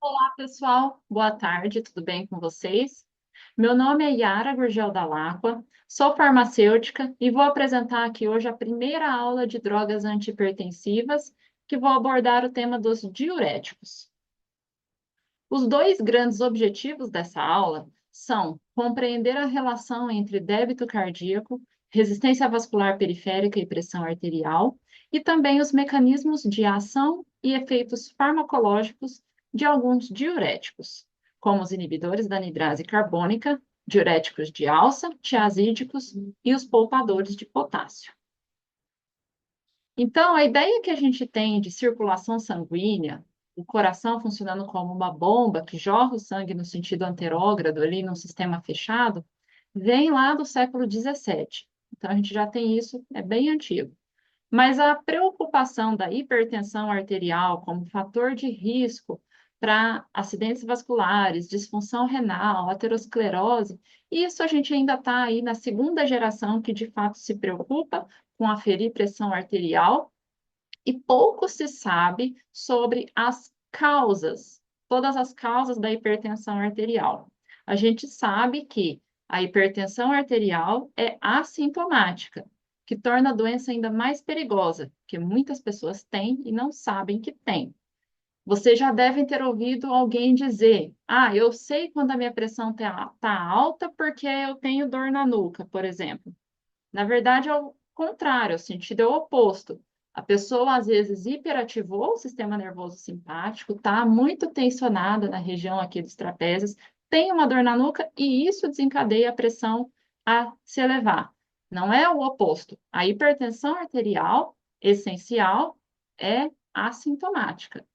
Olá, pessoal. Boa tarde, tudo bem com vocês? Meu nome é Yara Gurgel Dalacqua, sou farmacêutica e vou apresentar aqui hoje a primeira aula de drogas antihipertensivas, que vou abordar o tema dos diuréticos. Os dois grandes objetivos dessa aula são compreender a relação entre débito cardíaco, resistência vascular periférica e pressão arterial, e também os mecanismos de ação e efeitos farmacológicos de alguns diuréticos, como os inibidores da anidrase carbônica, diuréticos de alça, tiazídicos e os poupadores de potássio. Então, a ideia que a gente tem de circulação sanguínea, o coração funcionando como uma bomba que jorra o sangue no sentido anterógrado, ali num sistema fechado, vem lá do século XVII. Então, a gente já tem isso, é bem antigo. Mas a preocupação da hipertensão arterial como fator de risco para acidentes vasculares, disfunção renal, aterosclerose, isso a gente ainda está aí na segunda geração que de fato se preocupa com aferir pressão arterial e pouco se sabe sobre as causas, todas as causas da hipertensão arterial. A gente sabe que a hipertensão arterial é assintomática, que torna a doença ainda mais perigosa, que muitas pessoas têm e não sabem que têm. Vocês já devem ter ouvido alguém dizer: Ah, eu sei quando a minha pressão está alta porque eu tenho dor na nuca, por exemplo. Na verdade, é o contrário, o sentido é o oposto. A pessoa, às vezes, hiperativou o sistema nervoso simpático, está muito tensionada na região aqui dos trapézios, tem uma dor na nuca e isso desencadeia a pressão a se elevar. Não é o oposto. A hipertensão arterial essencial é assintomática.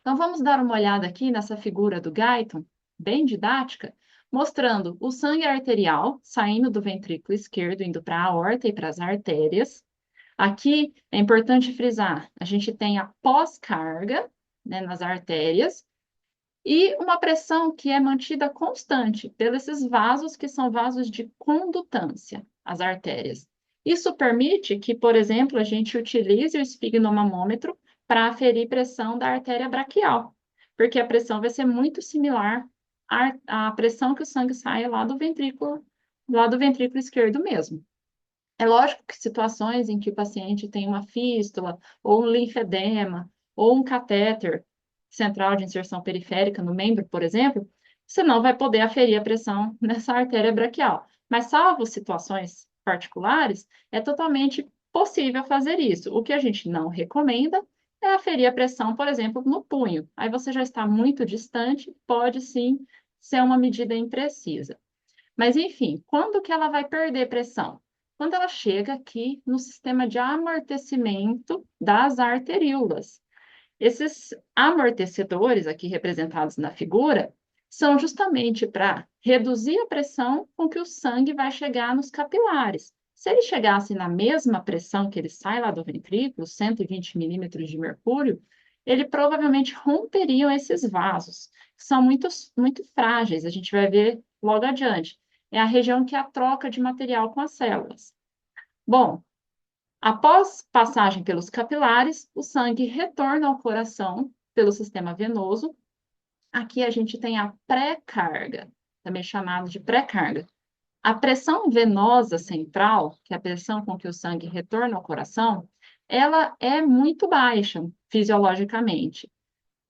Então, vamos dar uma olhada aqui nessa figura do Guyton, bem didática, mostrando o sangue arterial saindo do ventrículo esquerdo, indo para a aorta e para as artérias. Aqui é importante frisar, a gente tem a pós-carga, né, nas artérias e uma pressão que é mantida constante pelos esses vasos que são vasos de condutância, as artérias. Isso permite que, por exemplo, a gente utilize o esfigmomômetro para aferir pressão da artéria braquial, porque a pressão vai ser muito similar à pressão que o sangue sai lá do ventrículo esquerdo mesmo. É lógico que situações em que o paciente tem uma fístula, ou um linfedema, ou um catéter central de inserção periférica no membro, por exemplo, você não vai poder aferir a pressão nessa artéria braquial. Mas, salvo situações particulares, é totalmente possível fazer isso. O que a gente não recomenda é aferir a pressão, por exemplo, no punho. Aí você já está muito distante, pode sim ser uma medida imprecisa. Mas, enfim, quando que ela vai perder pressão? Quando ela chega aqui no sistema de amortecimento das arteríolas. Esses amortecedores, aqui representados na figura, são justamente para reduzir a pressão com que o sangue vai chegar nos capilares. Se ele chegasse na mesma pressão que ele sai lá do ventrículo, 120 milímetros de mercúrio, ele provavelmente romperiam esses vasos, que são muito frágeis, a gente vai ver logo adiante. É a região que é a troca de material com as células. Bom, após passagem pelos capilares, o sangue retorna ao coração pelo sistema venoso. Aqui a gente tem a pré-carga, também chamado de pré-carga. A pressão venosa central, que é a pressão com que o sangue retorna ao coração, ela é muito baixa fisiologicamente.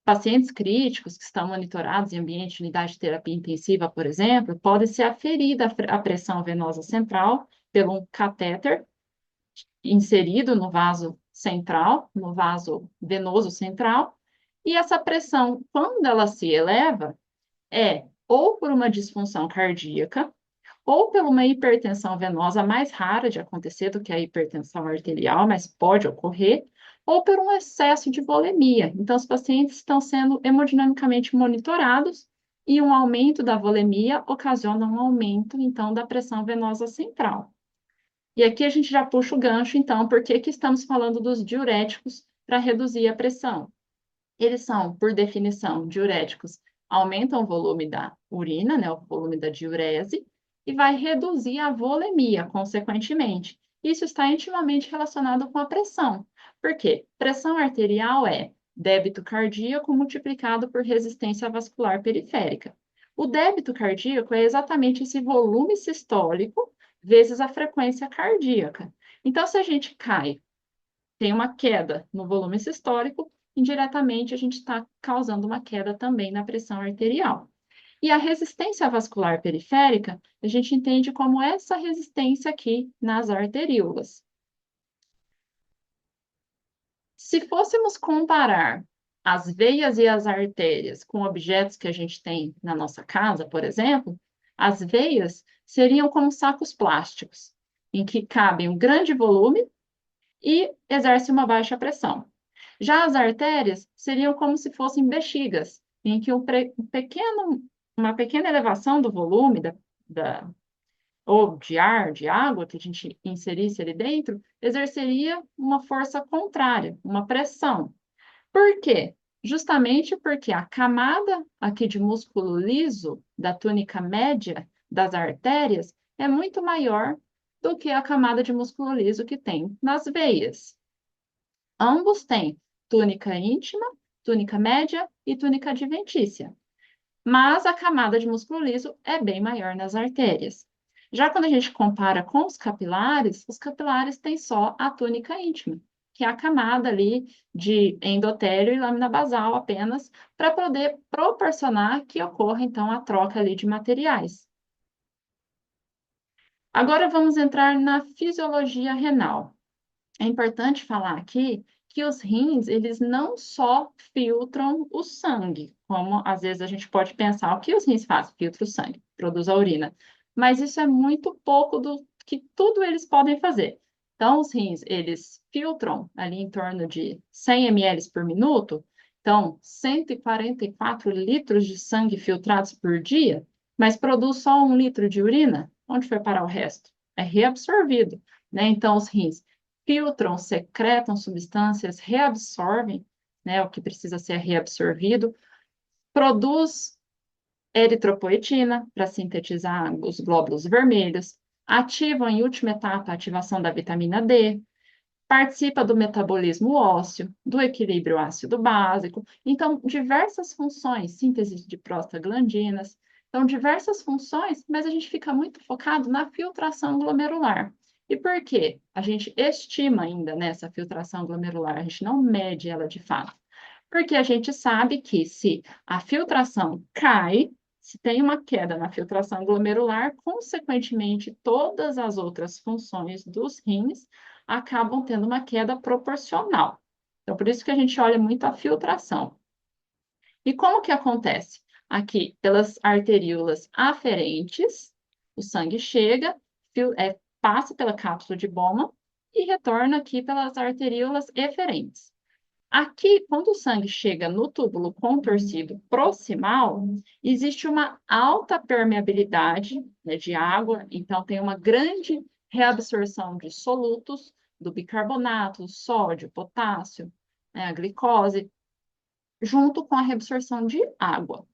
Pacientes críticos que estão monitorados em ambiente de unidade de terapia intensiva, por exemplo, pode ser aferida a pressão venosa central pelo um catéter inserido no vaso central, no vaso venoso central, e essa pressão, quando ela se eleva, é ou por uma disfunção cardíaca, ou por uma hipertensão venosa mais rara de acontecer do que a hipertensão arterial, mas pode ocorrer, ou por um excesso de volemia. Então, os pacientes estão sendo hemodinamicamente monitorados e um aumento da volemia ocasiona um aumento, então, da pressão venosa central. E aqui a gente já puxa o gancho, então, por que que estamos falando dos diuréticos para reduzir a pressão? Eles são, por definição, diuréticos, aumentam o volume da urina, né, o volume da diurese, e vai reduzir a volemia, consequentemente. Isso está intimamente relacionado com a pressão. Por quê? Pressão arterial é débito cardíaco multiplicado por resistência vascular periférica. O débito cardíaco é exatamente esse volume sistólico vezes a frequência cardíaca. Então, se a gente tem uma queda no volume sistólico, indiretamente a gente está causando uma queda também na pressão arterial. E a resistência vascular periférica, a gente entende como essa resistência aqui nas arteríolas. Se fôssemos comparar as veias e as artérias com objetos que a gente tem na nossa casa, por exemplo, as veias seriam como sacos plásticos, em que cabe um grande volume e exerce uma baixa pressão. Já as artérias seriam como se fossem bexigas, em que uma pequena elevação do volume ou de ar, de água que a gente inserisse ali dentro, exerceria uma força contrária, uma pressão. Por quê? Justamente porque a camada aqui de músculo liso da túnica média das artérias é muito maior do que a camada de músculo liso que tem nas veias. Ambos têm túnica íntima, túnica média e túnica adventícia. Mas a camada de músculo liso é bem maior nas artérias. Já quando a gente compara com os capilares têm só a túnica íntima, que é a camada ali de endotélio e lâmina basal apenas, para poder proporcionar que ocorra, então, a troca ali de materiais. Agora vamos entrar na fisiologia renal. É importante falar aqui que os rins, eles não só filtram o sangue, como às vezes a gente pode pensar, o que os rins fazem? Filtram o sangue, produz a urina. Mas isso é muito pouco do que tudo eles podem fazer. Então, os rins, eles filtram ali em torno de 100 ml por minuto, então 144 litros de sangue filtrados por dia, mas produz só 1 litro de urina. Onde foi parar o resto? É reabsorvido, né? Então, os rins filtram, secretam substâncias, reabsorvem, né, o que precisa ser reabsorvido, produz eritropoetina para sintetizar os glóbulos vermelhos, ativam em última etapa a ativação da vitamina D, participa do metabolismo ósseo, do equilíbrio ácido básico, então diversas funções, síntese de prostaglandinas, então diversas funções, mas a gente fica muito focado na filtração glomerular. E por quê? A gente estima ainda nessa filtração glomerular, a gente não mede ela de fato. Porque a gente sabe que se a filtração cai, se tem uma queda na filtração glomerular, consequentemente, todas as outras funções dos rins acabam tendo uma queda proporcional. Então, por isso que a gente olha muito a filtração. E como que acontece? Aqui, pelas arteríolas aferentes, o sangue chega, passa pela cápsula de Bowman e retorna aqui pelas arteríolas eferentes. Aqui, quando o sangue chega no túbulo contorcido proximal, existe uma alta permeabilidade, né, de água, então tem uma grande reabsorção de solutos, do bicarbonato, sódio, potássio, né, a glicose, junto com a reabsorção de água.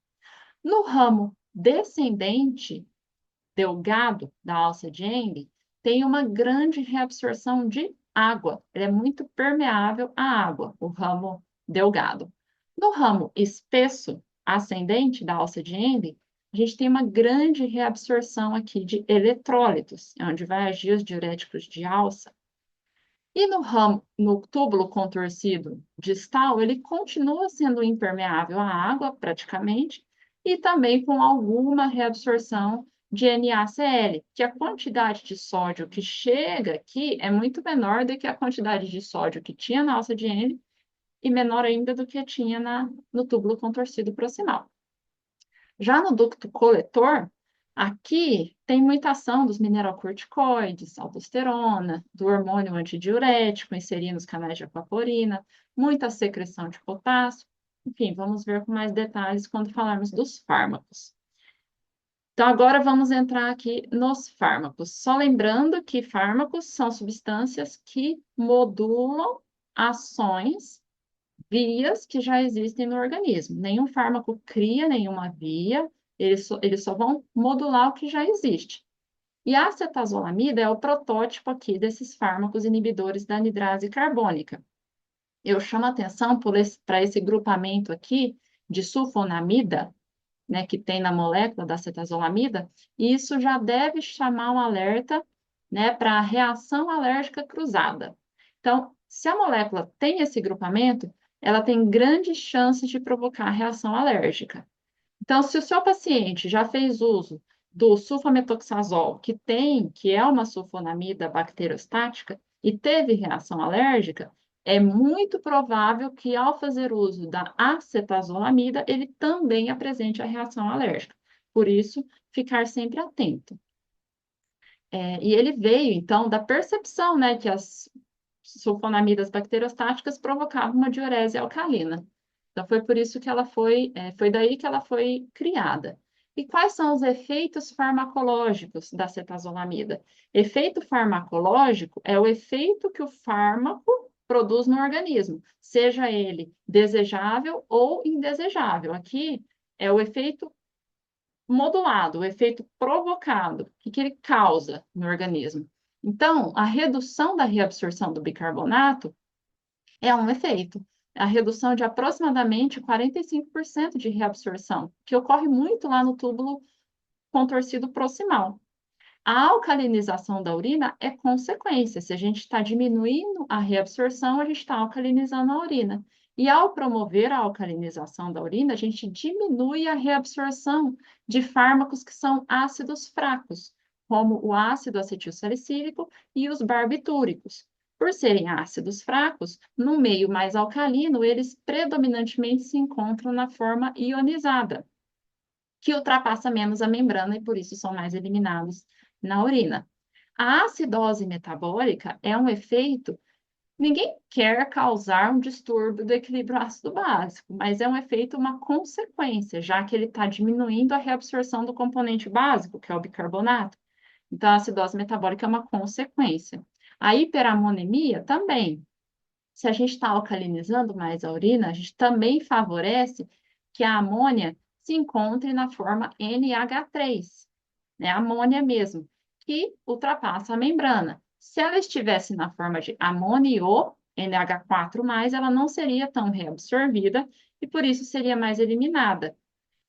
No ramo descendente, delgado da alça de Henle, tem uma grande reabsorção de água. Ele é muito permeável à água, o ramo delgado. No ramo espesso, ascendente da alça de Henle, a gente tem uma grande reabsorção aqui de eletrólitos, onde vai agir os diuréticos de alça. E no túbulo contorcido distal, ele continua sendo impermeável à água, praticamente, e também com alguma reabsorção de NaCl, que a quantidade de sódio que chega aqui é muito menor do que a quantidade de sódio que tinha na alça de Henle e menor ainda do que tinha no túbulo contorcido proximal. Já no ducto coletor, aqui tem muita ação dos mineralocorticoides, aldosterona, do hormônio antidiurético inserindo os canais de aquaporina, muita secreção de potássio. Enfim, vamos ver com mais detalhes quando falarmos dos fármacos. Então, agora vamos entrar aqui nos fármacos. Só lembrando que fármacos são substâncias que modulam ações, vias que já existem no organismo. Nenhum fármaco cria nenhuma via, eles só vão modular o que já existe. E a acetazolamida é o protótipo aqui desses fármacos inibidores da anidrase carbônica. eu chamo a atenção para esse grupamento aqui de sulfonamida, né, que tem na molécula da acetazolamida, e isso já deve chamar um alerta, né, para a reação alérgica cruzada. Então, se a molécula tem esse grupamento, ela tem grandes chances de provocar reação alérgica. Então, se o seu paciente já fez uso do sulfametoxazol, que é uma sulfonamida bacteriostática, e teve reação alérgica, é muito provável que ao fazer uso da acetazolamida, ele também apresente a reação alérgica. Por isso, ficar sempre atento. E ele veio, então, da percepção, né, que as sulfonamidas bacteriostáticas provocavam uma diurese alcalina. Então, foi por isso que foi daí que ela foi criada. E quais são os efeitos farmacológicos da cetazolamida? Efeito farmacológico é o efeito que o fármaco produz no organismo, seja ele desejável ou indesejável. Aqui é o efeito modulado, o efeito provocado, o que ele causa no organismo. Então, a redução da reabsorção do bicarbonato é um efeito. A redução de aproximadamente 45% de reabsorção, que ocorre muito lá no túbulo contorcido proximal. A alcalinização da urina é consequência. Se a gente está diminuindo a reabsorção, a gente está alcalinizando a urina. E ao promover a alcalinização da urina, a gente diminui a reabsorção de fármacos que são ácidos fracos, como o ácido acetilsalicílico e os barbitúricos. Por serem ácidos fracos, no meio mais alcalino, eles predominantemente se encontram na forma ionizada, que ultrapassa menos a membrana e por isso são mais eliminados na urina. A acidose metabólica é um efeito. Ninguém quer causar um distúrbio do equilíbrio ácido básico, mas é um efeito, uma consequência, já que ele está diminuindo a reabsorção do componente básico, que é o bicarbonato. Então, a acidose metabólica é uma consequência. A hiperamonemia também. Se a gente está alcalinizando mais a urina, a gente também favorece que a amônia se encontre na forma NH3, né? Amônia mesmo, que ultrapassa a membrana. Se ela estivesse na forma de amonio, NH4+, ela não seria tão reabsorvida e por isso seria mais eliminada.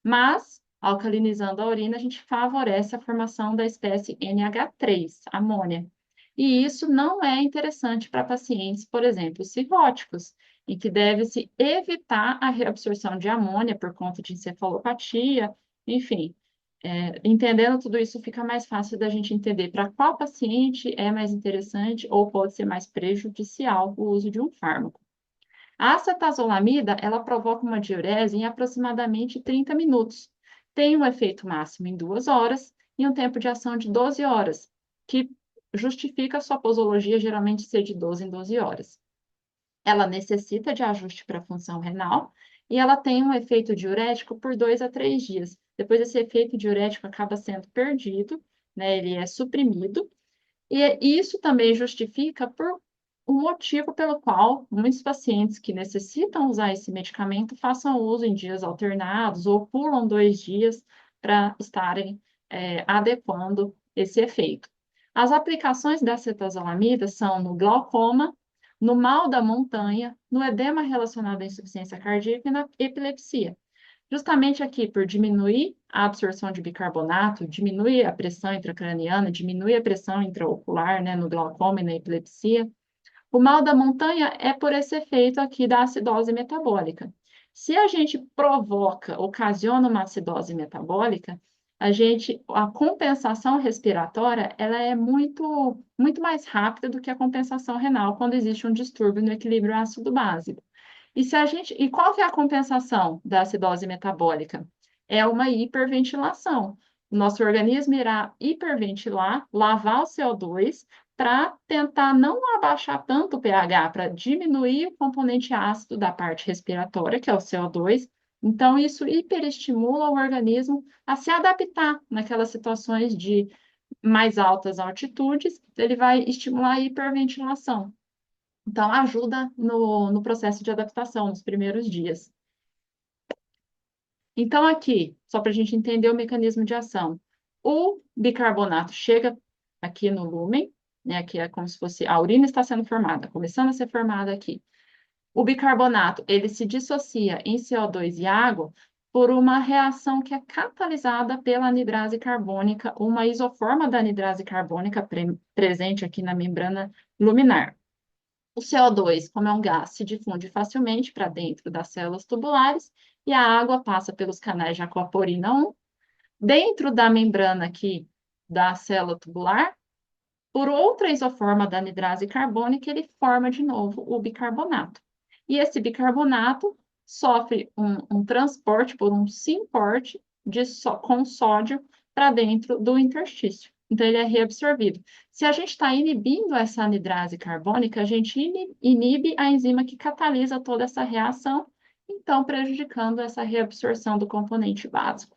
Mas, alcalinizando a urina, a gente favorece a formação da espécie NH3, amônia. E isso não é interessante para pacientes, por exemplo, cirróticos, em que deve-se evitar a reabsorção de amônia por conta de encefalopatia, enfim. Entendendo tudo isso, fica mais fácil da gente entender para qual paciente é mais interessante ou pode ser mais prejudicial o uso de um fármaco. A acetazolamida, ela provoca uma diurese em aproximadamente 30 minutos. Tem um efeito máximo em 2 horas e um tempo de ação de 12 horas, que justifica a sua posologia geralmente ser de 12 em 12 horas. Ela necessita de ajuste para a função renal e ela tem um efeito diurético por 2 a 3 dias. Depois esse efeito diurético acaba sendo perdido, né? Ele é suprimido e isso também justifica por o motivo pelo qual muitos pacientes que necessitam usar esse medicamento façam uso em dias alternados ou pulam 2 dias para estarem adequando esse efeito. As aplicações da acetazolamida são no glaucoma, no mal da montanha, no edema relacionado à insuficiência cardíaca e na epilepsia. Justamente aqui, por diminuir a absorção de bicarbonato, diminuir a pressão intracraniana, diminuir a pressão intraocular, né, no glaucoma e na epilepsia. O mal da montanha é por esse efeito aqui da acidose metabólica. Se a gente provoca, ocasiona uma acidose metabólica, a compensação respiratória, ela é muito mais rápida do que a compensação renal quando existe um distúrbio no equilíbrio ácido básico. E qual que é a compensação da acidose metabólica? É uma hiperventilação. O nosso organismo irá hiperventilar, lavar o CO2 para tentar não abaixar tanto o pH, para diminuir o componente ácido da parte respiratória, que é o CO2. Então, isso hiperestimula o organismo a se adaptar naquelas situações de mais altas altitudes, ele vai estimular a hiperventilação. Então, ajuda no processo de adaptação, nos primeiros dias. Então, aqui, só para a gente entender o mecanismo de ação, o bicarbonato chega aqui no lúmen, né? Aqui é como se fosse a urina está sendo formada, começando a ser formada aqui. O bicarbonato, ele se dissocia em CO2 e água por uma reação que é catalisada pela anidrase carbônica, uma isoforma da anidrase carbônica presente aqui na membrana luminar. O CO2, como é um gás, se difunde facilmente para dentro das células tubulares e a água passa pelos canais de aquaporina 1, dentro da membrana aqui da célula tubular, por outra isoforma da anidrase carbônica, ele forma de novo o bicarbonato. E esse bicarbonato sofre um transporte por um simporte com sódio para dentro do interstício. Então, ele é reabsorvido. Se a gente está inibindo essa anidrase carbônica, a gente inibe a enzima que catalisa toda essa reação, então prejudicando essa reabsorção do componente básico.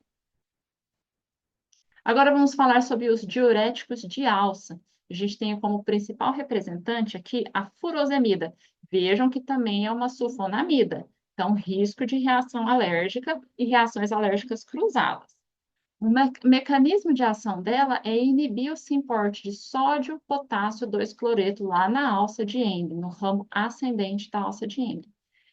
Agora vamos falar sobre os diuréticos de alça. A gente tem como principal representante aqui a furosemida. Vejam que também é uma sulfonamida, então risco de reação alérgica e reações alérgicas cruzadas. O mecanismo de ação dela é inibir o simporte de sódio, potássio 2-cloreto lá na alça de Endre, no ramo ascendente da alça de Endre.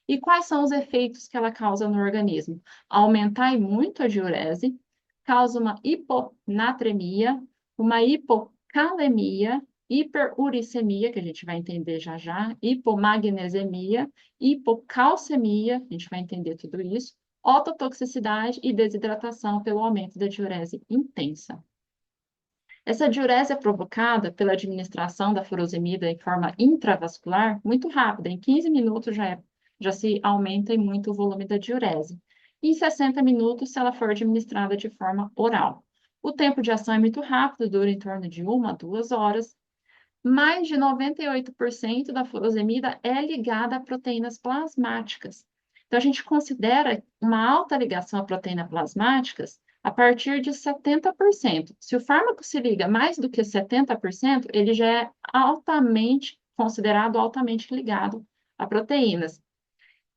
E quais são os efeitos que ela causa no organismo? Aumentar muito a diurese, causa uma hiponatremia, uma hipocalemia, hiperuricemia, que a gente vai entender já já, hipomagnesemia, hipocalcemia, a gente vai entender tudo isso, ototoxicidade e desidratação pelo aumento da diurese intensa. Essa diurese é provocada pela administração da furosemida em forma intravascular muito rápida, em 15 minutos já se aumenta muito o volume da diurese. E em 60 minutos, se ela for administrada de forma oral. O tempo de ação é muito rápido, dura em torno de 1 a 2 horas. Mais de 98% da furosemida é ligada a proteínas plasmáticas. Então, a gente considera uma alta ligação a proteínas plasmáticas a partir de 70%. Se o fármaco se liga mais do que 70%, ele já é considerado altamente ligado a proteínas.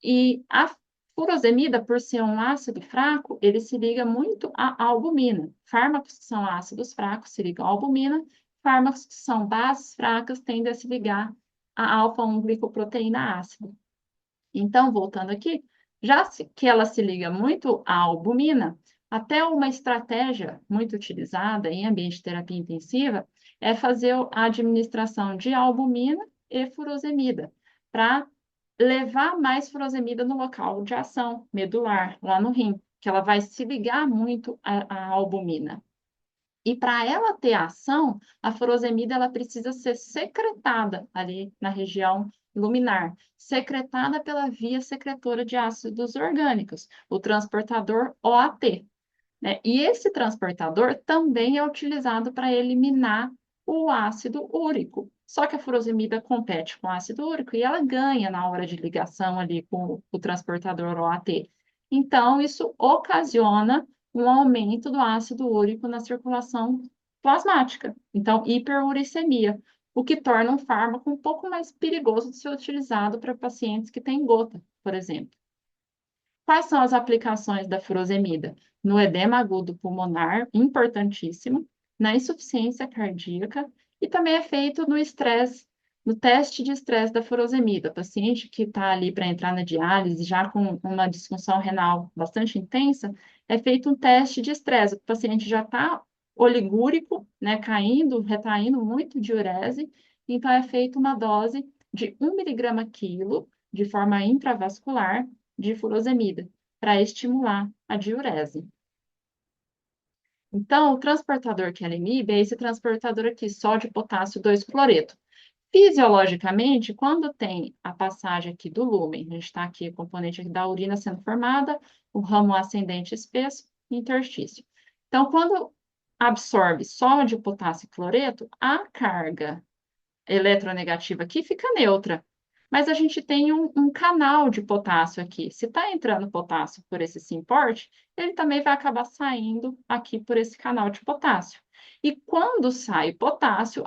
E a furosemida, por ser um ácido fraco, ele se liga muito à albumina. Fármacos que são ácidos fracos se ligam à albumina, fármacos que são bases fracas tendem a se ligar à alfa-1-glicoproteína ácida. Então, voltando aqui, que ela se liga muito à albumina, até uma estratégia muito utilizada em ambiente de terapia intensiva é fazer a administração de albumina e furosemida, para levar mais furosemida no local de ação medular, lá no rim, que ela vai se ligar muito à albumina. E para ela ter ação, a furosemida ela precisa ser secretada ali na região luminar, secretada pela via secretora de ácidos orgânicos, o transportador OAT, né? E esse transportador também é utilizado para eliminar o ácido úrico. Só que a furosemida compete com o ácido úrico e ela ganha na hora de ligação ali com o transportador OAT. Então, isso ocasiona um aumento do ácido úrico na circulação plasmática. Então, hiperuricemia, o que torna um fármaco um pouco mais perigoso de ser utilizado para pacientes que têm gota, por exemplo. Quais são as aplicações da furosemida? No edema agudo pulmonar, importantíssimo, na insuficiência cardíaca e também é feito no estresse, no teste de estresse da furosemida. O paciente que está ali para entrar na diálise, já com uma disfunção renal bastante intensa, é feito um teste de estresse. O paciente já está oligúrico, né, caindo, retraindo muito diurese, então é feita uma dose de 1 mg/quilo de forma intravascular de furosemida para estimular a diurese. Então, o transportador que ela inibe é esse transportador aqui, sódio, potássio, 2-cloreto. Fisiologicamente, quando tem a passagem aqui do lúmen, a gente está aqui, o componente aqui da urina sendo formada, o ramo ascendente espesso, interstício. Então, quando absorve sódio, potássio e cloreto, a carga eletronegativa aqui fica neutra. Mas a gente tem um canal de potássio aqui. Se está entrando potássio por esse simporte, ele também vai acabar saindo aqui por esse canal de potássio. E quando sai potássio,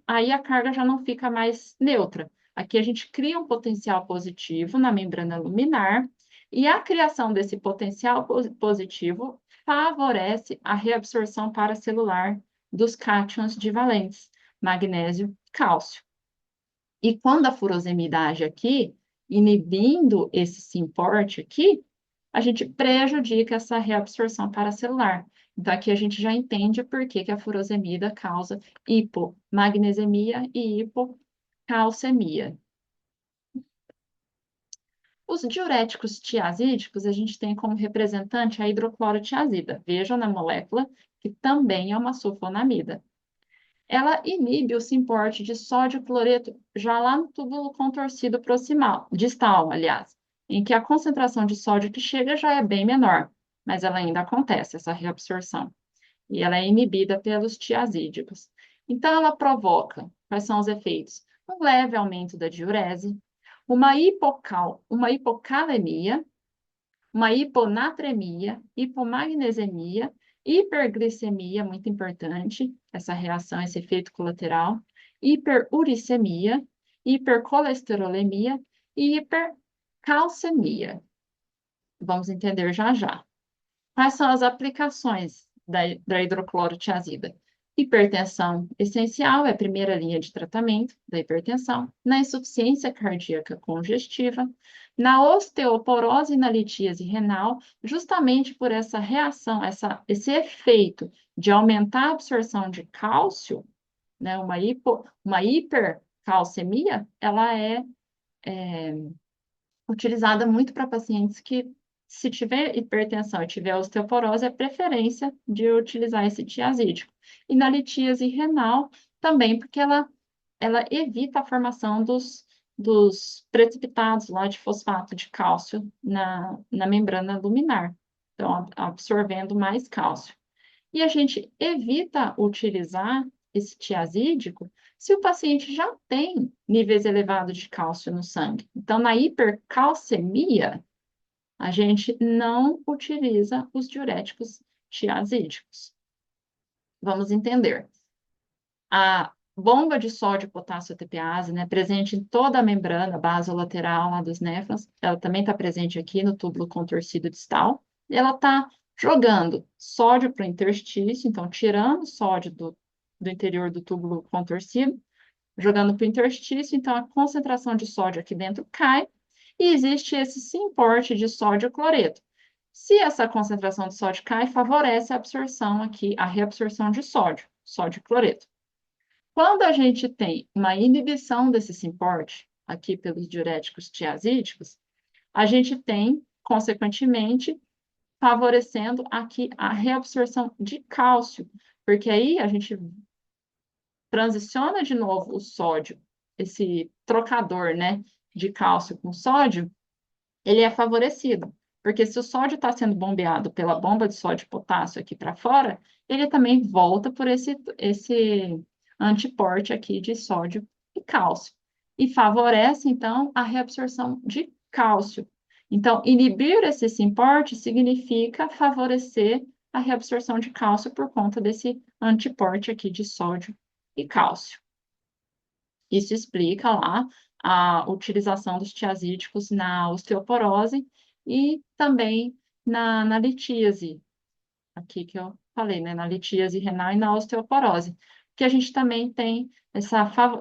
aí a carga já não fica mais neutra. Aqui a gente cria um potencial positivo na membrana luminar, e a criação desse potencial positivo favorece a reabsorção paracelular dos cátions divalentes, magnésio, cálcio. E quando a furosemida age aqui, inibindo esse SYMPORT aqui, a gente prejudica essa reabsorção paracelular. Então, aqui a gente já entende por que que a furosemida causa hipomagnesemia e hipocalcemia. Os diuréticos tiazídicos, a gente tem como representante a hidroclorotiazida. Vejam na molécula que também é uma sulfonamida. Ela inibe o SYMPORT de sódio cloreto já lá no túbulo contorcido proximal, distal, aliás, em que a concentração de sódio que chega já é bem menor, mas ela ainda acontece, essa reabsorção. E ela é inibida pelos tiazídicos. Então, ela provoca, quais são os efeitos? Um leve aumento da diurese, uma hipocalemia, uma hiponatremia, hipomagnesemia, hiperglicemia, muito importante, essa reação, esse efeito colateral, hiperuricemia, hipercolesterolemia e hipercalcemia. Vamos entender já já. Quais são as aplicações da hidroclorotiazida? Hipertensão essencial é a primeira linha de tratamento da hipertensão, na insuficiência cardíaca congestiva, na osteoporose e na litíase renal, justamente por essa reação, esse efeito de aumentar a absorção de cálcio, né, uma hipercalcemia, ela é utilizada muito para pacientes que, se tiver hipertensão e tiver osteoporose, é preferência de utilizar esse tiazídico. E na litíase renal, também, porque ela evita a formação dos precipitados lá de fosfato de cálcio na membrana luminar, então absorvendo mais cálcio. E a gente evita utilizar esse tiazídico se o paciente já tem níveis elevados de cálcio no sangue. Então, na hipercalcemia, a gente não utiliza os diuréticos tiazídicos. Vamos entender. A bomba de sódio potássio ATPase, né, presente em toda a membrana basolateral lá dos néfrons, ela também está presente aqui no túbulo contorcido distal. Ela está jogando sódio para o interstício, então tirando sódio do interior do túbulo contorcido, jogando para o interstício, então a concentração de sódio aqui dentro cai e existe esse SYMPORT de sódio cloreto. Se essa concentração de sódio cai, favorece a absorção aqui, a reabsorção de sódio cloreto. Quando a gente tem uma inibição desse SYMPORT, aqui pelos diuréticos tiazídicos, a gente tem, consequentemente, favorecendo aqui a reabsorção de cálcio, porque aí a gente transiciona de novo o sódio, esse trocador, né, de cálcio com sódio, ele é favorecido, porque se o sódio está sendo bombeado pela bomba de sódio e potássio aqui para fora, ele também volta por esse antiporte aqui de sódio e cálcio, e favorece, então, a reabsorção de cálcio. Então, inibir esse SYMPORT significa favorecer a reabsorção de cálcio por conta desse antiporte aqui de sódio e cálcio. Isso explica lá a utilização dos tiazídicos na osteoporose e também na litíase, aqui que eu falei, né, na litíase renal e na osteoporose, que a gente também tem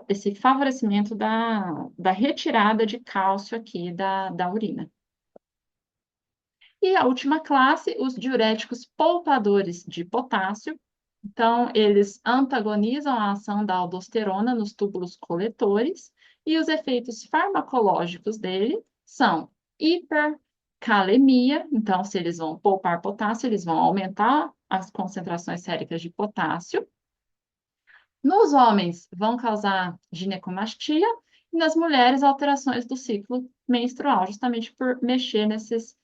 esse favorecimento da retirada de cálcio aqui da urina. E a última classe, os diuréticos poupadores de potássio. Então, eles antagonizam a ação da aldosterona nos túbulos coletores e os efeitos farmacológicos dele são hipercalemia. Então, se eles vão poupar potássio, eles vão aumentar as concentrações séricas de potássio. Nos homens, vão causar ginecomastia e nas mulheres, alterações do ciclo menstrual, justamente por mexer nesses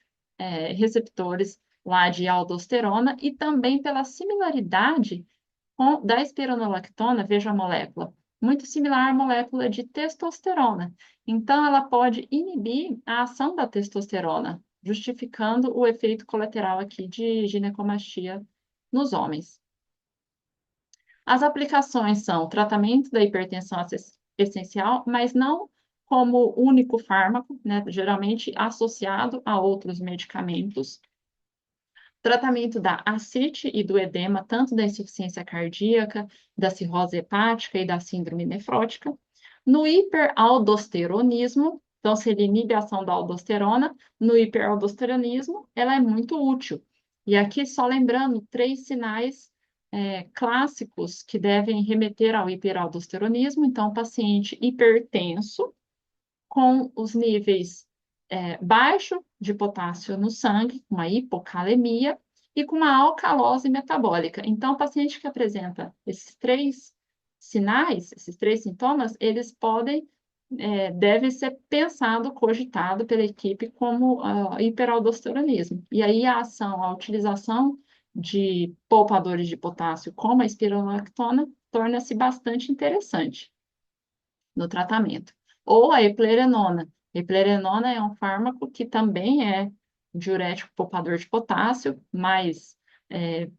receptores lá de aldosterona e também pela similaridade da espironolactona, veja a molécula, muito similar à molécula de testosterona. Então, ela pode inibir a ação da testosterona, justificando o efeito colateral aqui de ginecomastia nos homens. As aplicações são tratamento da hipertensão essencial, mas não como único fármaco, né, geralmente associado a outros medicamentos. Tratamento da ascite e do edema, tanto da insuficiência cardíaca, da cirrose hepática e da síndrome nefrótica. No hiperaldosteronismo, Então, se ele inibe a ação da aldosterona, no hiperaldosteronismo, ela é muito útil. E aqui, só lembrando, 3 sinais clássicos que devem remeter ao hiperaldosteronismo. Então, paciente hipertenso, com os níveis baixo de potássio no sangue, uma hipocalemia, e com uma alcalose metabólica. Então, o paciente que apresenta esses 3 sinais, esses 3 sintomas, eles podem, deve ser pensado, cogitado pela equipe como hiperaldosteronismo. E aí a utilização de poupadores de potássio como a espironolactona torna-se bastante interessante no tratamento. Ou a eplerenona. A eplerenona é um fármaco que também é diurético poupador de potássio, é,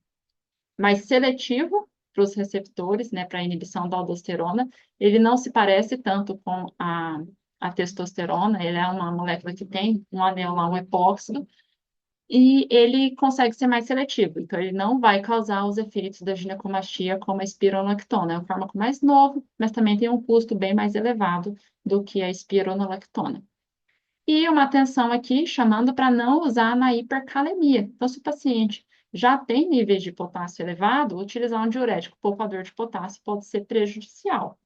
mais seletivo para os receptores, né, para a inibição da aldosterona. Ele não se parece tanto com a testosterona, ele é uma molécula que tem um anel lá, um epóxido, e ele consegue ser mais seletivo, então ele não vai causar os efeitos da ginecomastia como a espironolactona. É um fármaco mais novo, mas também tem um custo bem mais elevado do que a espironolactona. E uma atenção aqui chamando para não usar na hipercalemia. Então, se o paciente já tem níveis de potássio elevado, utilizar um diurético poupador de potássio pode ser prejudicial.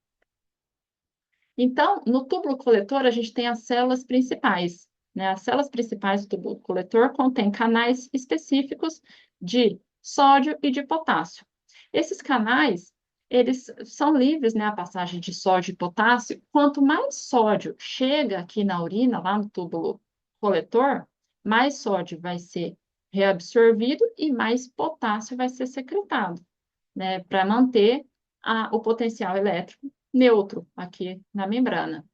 Então, no túbulo coletor, a gente tem as células principais, né? As células principais do túbulo coletor contêm canais específicos de sódio e de potássio. Esses canais, eles são livres, né, a passagem de sódio e potássio. Quanto mais sódio chega aqui na urina, lá no túbulo coletor, mais sódio vai ser reabsorvido e mais potássio vai ser secretado, né, para manter o potencial elétrico neutro aqui na membrana.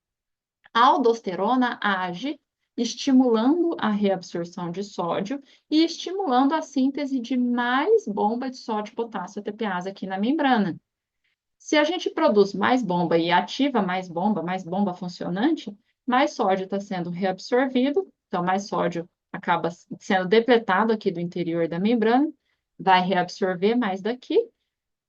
A aldosterona age estimulando a reabsorção de sódio e estimulando a síntese de mais bomba de sódio e potássio ATPase aqui na membrana. Se a gente produz mais bomba e ativa mais bomba funcionante, mais sódio está sendo reabsorvido, então mais sódio acaba sendo depletado aqui do interior da membrana, vai reabsorver mais daqui,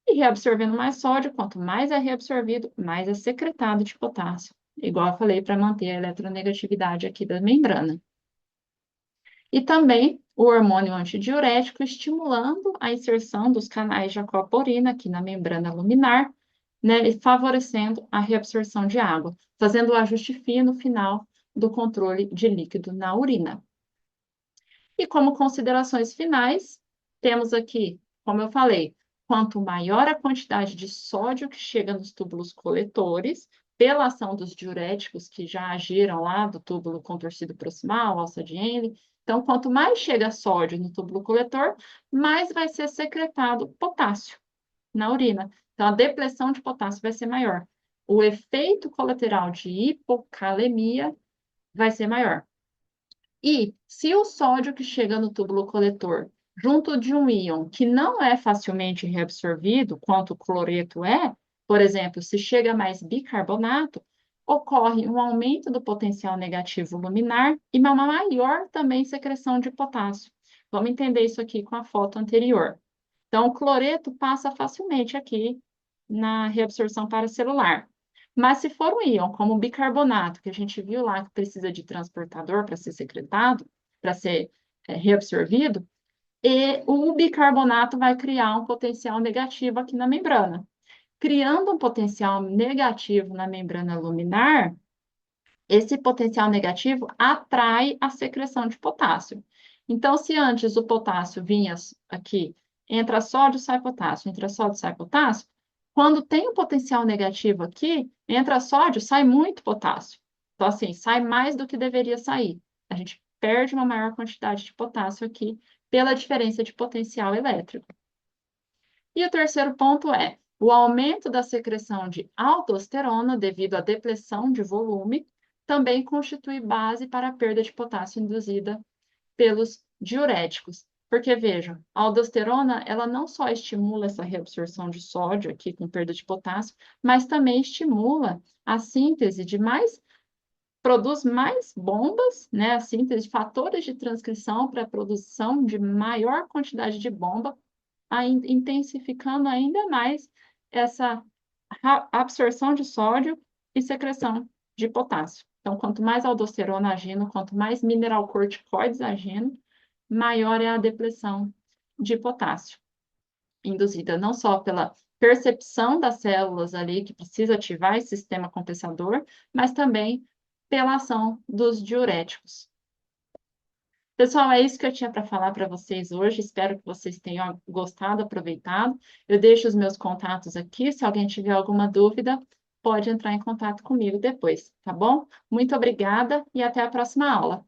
e reabsorvendo mais sódio, quanto mais é reabsorvido, mais é secretado de potássio. Igual eu falei, para manter a eletronegatividade aqui da membrana. E também o hormônio antidiurético estimulando a inserção dos canais de aquaporina aqui na membrana luminar, né, e favorecendo a reabsorção de água, fazendo o ajuste fino final do controle de líquido na urina. E como considerações finais, temos aqui, como eu falei, quanto maior a quantidade de sódio que chega nos túbulos coletores, pela ação dos diuréticos que já agiram lá do túbulo contorcido proximal, alça de Henle, então, quanto mais chega sódio no túbulo coletor, mais vai ser secretado potássio na urina. Então, a depressão de potássio vai ser maior. O efeito colateral de hipocalemia vai ser maior. E se o sódio que chega no túbulo coletor, junto de um íon que não é facilmente reabsorvido, quanto o cloreto é, por exemplo, se chega mais bicarbonato, ocorre um aumento do potencial negativo luminar e uma maior também secreção de potássio. Vamos entender isso aqui com a foto anterior. Então, o cloreto passa facilmente aqui na reabsorção paracelular. Mas se for um íon, como o bicarbonato, que a gente viu lá que precisa de transportador para ser secretado, para ser reabsorvido, e o bicarbonato vai criar um potencial negativo aqui na membrana. Criando um potencial negativo na membrana luminar, esse potencial negativo atrai a secreção de potássio. Então, se antes o potássio vinha aqui, entra sódio, sai potássio, entra sódio, sai potássio, quando tem um potencial negativo aqui, entra sódio, sai muito potássio. Então, assim, sai mais do que deveria sair. A gente perde uma maior quantidade de potássio aqui pela diferença de potencial elétrico. E o terceiro ponto é o aumento da secreção de aldosterona devido à depressão de volume também constitui base para a perda de potássio induzida pelos diuréticos. Porque, vejam, a aldosterona, ela não só estimula essa reabsorção de sódio aqui com perda de potássio, mas também estimula a síntese de produz mais bombas, né? A síntese de fatores de transcrição para a produção de maior quantidade de bomba, intensificando ainda mais essa absorção de sódio e secreção de potássio. Então, quanto mais aldosterona agindo, quanto mais mineralocorticoides agindo, maior é a depressão de potássio, induzida não só pela percepção das células ali que precisa ativar esse sistema compensador, mas também pela ação dos diuréticos. Pessoal, é isso que eu tinha para falar para vocês hoje. Espero que vocês tenham gostado, aproveitado. Eu deixo os meus contatos aqui. Se alguém tiver alguma dúvida, pode entrar em contato comigo depois, tá bom? Muito obrigada e até a próxima aula.